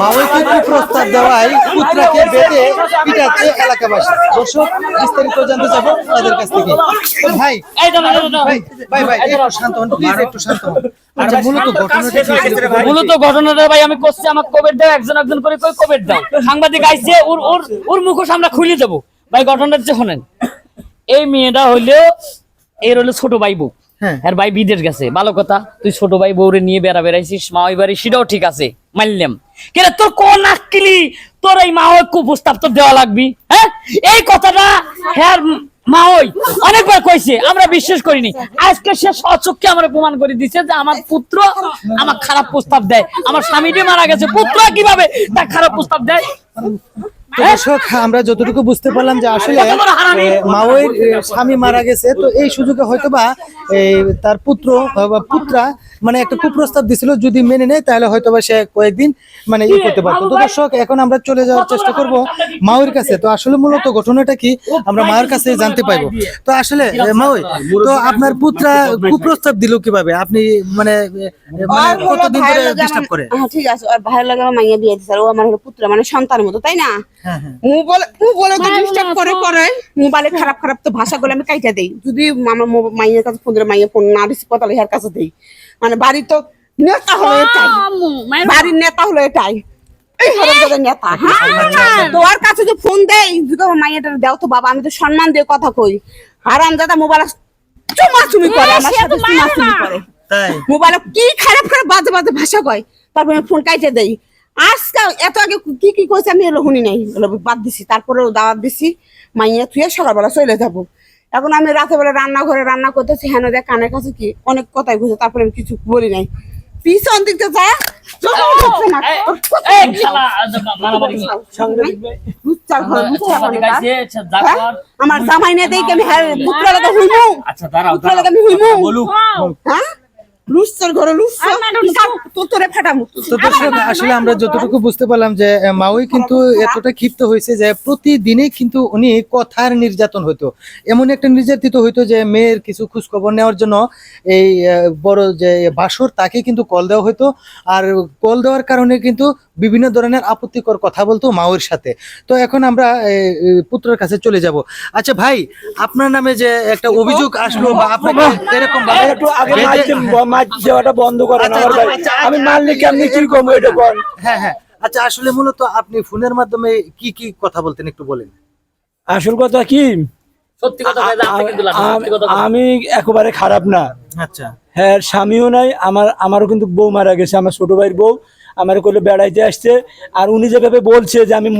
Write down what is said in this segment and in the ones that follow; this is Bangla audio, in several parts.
মাওয়াইকে কুপ্রস্তাব দেওয়ায় পুত্রকে বেঁধে পিটাচ্ছে এলাকাবাসী। দর্শক বিস্তারিত জানতে যাবো তাদের কাছ থেকে। ভাই ভাই ভাই একটু শান্ত হন, প্লিজ একটু শান্ত হন। আচ্ছা, মূলত ঘটনাটা ভাই আমি করছি, আমার কোভিড দাও, একজন একজন করে কই কোভিড দাও। সাংবাদিক আইছে, ওর ওর ওর মুখোশ আমরা খুলে দেবো। ভাই ঘটনাটা যে শোনেন, এই মেয়েটা হইলো এর হলো ছোট ভাই বউ। হ্যাঁ, ভাই বিদেশ গেছে, ভালো কথা। তুই ছোট ভাই বউরে নিয়ে বেড়াইছিস মাওই বাড়ি, সেটাও ঠিক আছে, মানলাম। কিন্তু তোর কোন আক্কেলি তোর এই মাওই কুপ্রস্তাব তো দেওয়া লাগবি? হ্যাঁ, এই কথাটা হ্যাঁ মাওই অনেকবার কইছে, আমরা বিশ্বাস করিনি। আজকে সে স্বচক্ষে আমরা প্রমাণ করে দিচ্ছে যে আমার পুত্র আমার খারাপ প্রস্তাব দেয়। আমার স্বামীটি মারা গেছে, পুত্র কিভাবে তার খারাপ প্রস্তাব দেয়? দর্শক আমরা যতটুকু বুঝতে পারলাম যে আসলে মাওয়ের স্বামী মারা গেছে, তো এই সুযোগে হয়তোবা তার পুত্র বা পুত্রা মানে একটা কুপ্রস্তাব দিছিল, যদি মেনে নেয় তাহলে হয়তোবা সে কয়েকদিন মানে ই করতে পারতো। তো দর্শক এখন আমরা চলে যাওয়ার চেষ্টা করব মাওয়ের কাছে। তো আসলে মূলত ঘটনাটা কি আমরা মায়ের কাছে জানতে পাইবো। তো আসলে মাওই, তো আপনার পুত্রা কুপ্রস্তাব দিল কিভাবে? আপনি মানে কতদিন ধরে ডিস্টার্ব করে? ঠিক আছে, আর ভালো লাগে মাইয়া বিয়ে দিছে, ও আমার পুত্র মানে সন্তানের মতো, তাই না? মোবাইলে ডিস্টার্ব করে মোবাইলে খারাপ খারাপ তো ভাষাগুলো আমি কাইটা দেই। যদি আমার মাইয়ের কাছে ফোন দিলে মাইয়া ফোন না রিসিভ করে তাহলে এর কাছে দেই। মানে বাড়ি তো নেতা হলো এটাই, বাড়ির নেতা হলো এটাই, এই হরমজাদার নেতা। হ্যাঁ, তোর কাছে যে ফোন দেই, যদি আমার মাইয়াটা দাও তো বাবা, আমি তো সম্মান দিয়ে কথা কই। হারামজাদা মোবাইল চুমাচুমি করে, আমার সাথে চুমাচুমি করে। মোবাইলে কি খারাপ খারাপ বাজে বাজে ভাষা কয়, তারপরে ফোন কাইটে দেই। আজকে এত আগে কি কি কইছে আমি এলো শুনি নাই, বাদ দিছি। তারপরে দাওয়াত দিছি, মাইয়া থুয়ে সকালবেলা চলে যাবো। এখন আমি রাতে বেলা রান্নাঘরে রান্না করতেছি, হেন দেখ কানের কাছে কি অনেক কথাই কইছে, তারপরে আমি কিছু বলি নাই। পিছন দিকতে যায় আমার জামাই না দেখে আমি হ্যাঁ পুত্র লাগে হইমু, পুত্র লাগে আমি হইমু। হ্যাঁ, আসলে আমরা যতটুকু বুঝতে পারলাম যে মাওই কিন্তু এতটা ক্ষিপ্ত হয়েছে যে প্রতিদিনই কিন্তু উনি কথার নির্যাতন হইতো, এমন একটা নির্যাতিত হইতো যে মেয়ের কিছু খোঁজ খবর নেওয়ার জন্য এই বড় যে বাসর তাকে কিন্তু কল দেওয়া হইতো। আর কল দেওয়ার কারণে কিন্তু বিভিন্ন ধরনের আপত্তিকর কথা বলতো মাওয়ের সাথে। তো এখন আমরা পুত্রের কাছে চলে যাব। আচ্ছা ভাই, আপনার নামে যে একটা অভিযোগ আসলো বা আপনাকে এরকম দেওয়াটা বন্ধ করেন আমার ভাই, আমি মানলে কেমনি কি করবো এটা বল। হ্যাঁ হ্যাঁ, আচ্ছা আসলে মূলত আপনি ফোনের মাধ্যমে কি কি কথা বলতেন একটু বলেন। আসল কথা কি, সত্যি কথা আমি একেবারে খারাপ না। আচ্ছা, হ্যাঁ, স্বামীও নাই আমার, আমারও কিন্তু বউ মারা গেছে, আমার ছোট ভাইয়ের বউ আমার কোলে বেড়াইতে আসছে। আর উনি যেভাবে বলছে যে আমি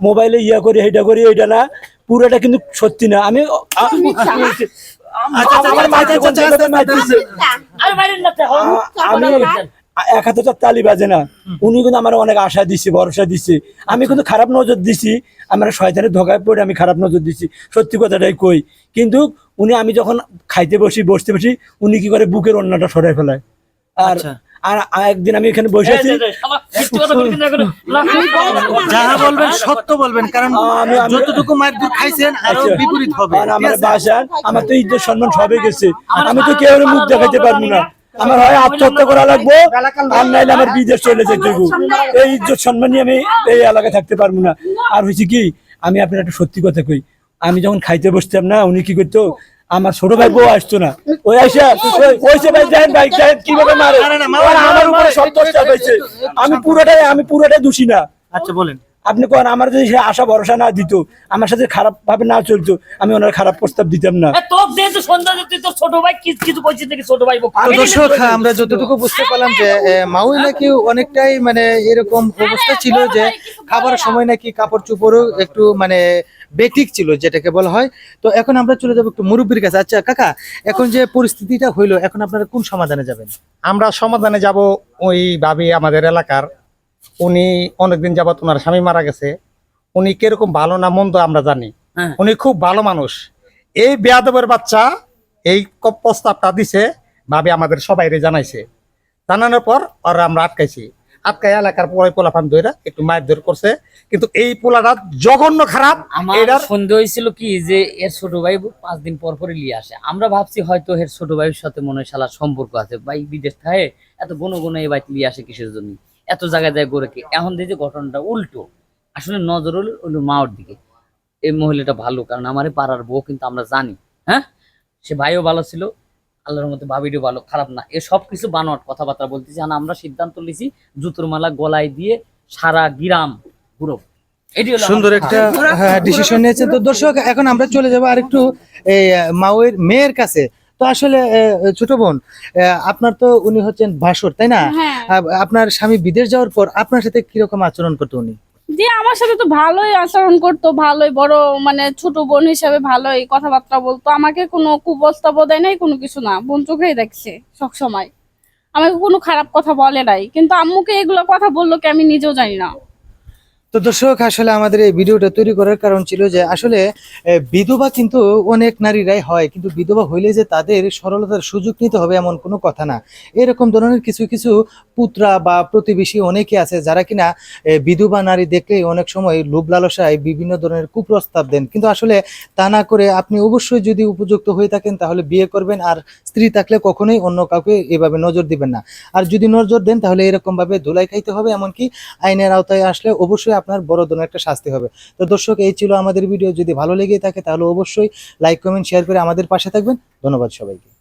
মোবাইলে ইয়া করি এটা করি, এটা না, পুরোটা কিন্তু সত্যি না। আমি এক হাতে তালি বাজে না। উনি কিন্তু আমার অনেক আশা দিচ্ছে, ভরসা দিচ্ছে। আমি কিন্তু খারাপ নজর দিছি, আমার শয়তানের ধোকায় পড়ে আমি খারাপ নজর দিচ্ছি, সত্যি কথাটাই কই। কিন্তু উনি, আমি যখন খাইতে বসতে বসি, উনি কি করে বুকের অন্যটা সরাই ফেলায়। আর আর একদিন আমি এখানে বসে আছি, যাহা বলবেন সত্য বলবেন, কারণ আমি যতটুকু মায়ের দুধ খাইছেন আরো বিপরীত হবে। আমার বাসার আমার তো ইজ্জত সম্মান সবে গেছে, আমি তো কেউ মুখ দেখাইতে পারবো না। আমার হয় আত্মহত্যা করা লাগবো, আর নাইলে আমার বিদেশ চলে যেতে হবে। এই ইজ্জত সম্মান নিয়ে আমি এই এলাকায় থাকতে পারবো না। আর হয়েছে কি, আমি আপনার একটা সত্যি কথা কই, আমি যখন খাইতে বসতাম না, উনি কি করতো, আমার ছোট ভাই বউ আসতো না, ওই আসা ওইসে ভাই দেন ভাই কিভাবে মারে, আমার উপরে সব দোষটা হয়েছে। আমি পুরোটাই দোষী না। আচ্ছা বলেন, আপনি কোন আমার যদি সে আশা ভরসা না দিত, আমার সাথে খারাপ ভাবে না চলতো, আমি ওনার খারাপ প্রস্তাব দিতাম না। দর্শক আমরা যতটুকু বুঝতে পারলাম যে মাউই নাকি অনেকটাই মানে এরকম অবস্থা ছিল যে খাবার সময় নাকি কাপড় চোপড়ও একটু মানে বেঠিক ছিল, যেটাকে বলা হয়। তো এখন আমরা চলে যাবো একটু মুরব্বীর কাছে। আচ্ছা কাকা, এখন যে পরিস্থিতিটা হইলো, এখন আপনারা কোন সমাধানে যাবেন? আমরা সমাধানে যাব, ওই ভাবি আমাদের এলাকার, উনি অনেকদিন যাবত ওনার স্বামী মারা গেছে। উনি কিরকম ভালো না মন্দ আমরা জানি, উনি খুব ভালো মানুষ। এই বেয়াদবের বাচ্চা এই প্রস্তাবটা দিছে, ভাবি আমাদের সবাইরে জানাইছে। জানানোর পর আর আমরা আটকাইছি, আটকাই এলাকার পোলাপান ধরে একটু মায়ের ধরে করছে। কিন্তু এই পোলাটা জঘন্য খারাপ। আমার সন্দেহ হয়েছিল কি যে এর ছোট ভাই 5 দিন পর পরে নিয়ে আসে, আমরা ভাবছি হয়তো এর ছোট ভাইয়ের সাথে মনে হয় শালার সম্পর্ক আছে, ভাই বিদেশ থাকে এত গুণ এই ভাই নিয়ে আসে কিসের জন্য। এত জায়গায় যায় গোরেকে। এখন দেখি ঘটনাটা উল্টো, আসলে নজর হলো মাওর দিকে। এই মহিলাটা ভালো, কারণ আমার পাড়ার বউ কিন্তু আমরা জানি। হ্যাঁ, সে ভাইও ভালো ছিল, আল্লাহর মধ্যে ভাবিটিও ভালো, খারাপ না। এ সব কিছু বানোয়াট কথাবার্তা বলতেছি। আমরা সিদ্ধান্ত নিয়েছি জুতোর মালা গলায় দিয়ে সারা গ্রাম ঘুরব। এটি হলো সুন্দর একটা ডিসিশন নিয়েছে। তো দর্শক, এখন আমরা চলে যাবো আরেকটু এই মাওয়ের মেয়ের কাছে। তো আসলে ছোট বোন, আপনার তো উনি হচ্ছেন ভাসুর, তাই না? হ্যাঁ। আপনার স্বামী বিদেশ যাওয়ার পর আপনার সাথে কিরকম আচরণ করতো উনি? যে আমার সাথে তো ভালোই আচরণ করতো, ভালোই বড় মানে ছোট বোন হিসাবে ভালোই কথাবার্তা বলতো। আমাকে কোনো কুপ্রস্তাব দেয় নাই, কোনো কিছু না, বোন চোখেই দেখছে সব সময়। আমাকে কোনো খারাপ কথা বলে নাই, কিন্তু আম্মুকে এগুলো কথা বললো কি আমি নিজেও জানি না। তো দর্শক, আসলে আমাদের এই ভিডিওটা তৈরি করার কারণ ছিল যে আসলে বিধবা কিন্তু অনেক নারীরাই হয়, কিন্তু বিধবা হইলে যে তাদের সরলতার সুযোগ নিতে হবে এমন কোনো কথা না। এরকম ধরনের কিছু কিছু পুত্রা বা প্রতিবেশী অনেকে আছে যারা কিনা বিধবা নারী দেখলে অনেক সময় লোভ লালসায় বিভিন্ন ধরনের কুপ্রস্তাব দেন, কিন্তু আসলে তা না করে আপনি অবশ্যই যদি উপযুক্ত হয়ে থাকেন তাহলে বিয়ে করবেন। আর স্ত্রী থাকলে কখনোই অন্য কাউকে এভাবে নজর দিবেন না। আর যদি নজর দেন তাহলে এরকম ভাবে ধুলাই খাইতে হবে, এমনকি আইনের আওতায় আসলে অবশ্যই আপনার বড় ধরনের একটা শাস্তি হবে। তো দর্শক, এই ছিল আমাদের ভিডিও। যদি ভালো লেগে থাকে তাহলে অবশ্যই লাইক, কমেন্ট, শেয়ার করে আমাদের পাশে থাকবেন। ধন্যবাদ সবাইকে।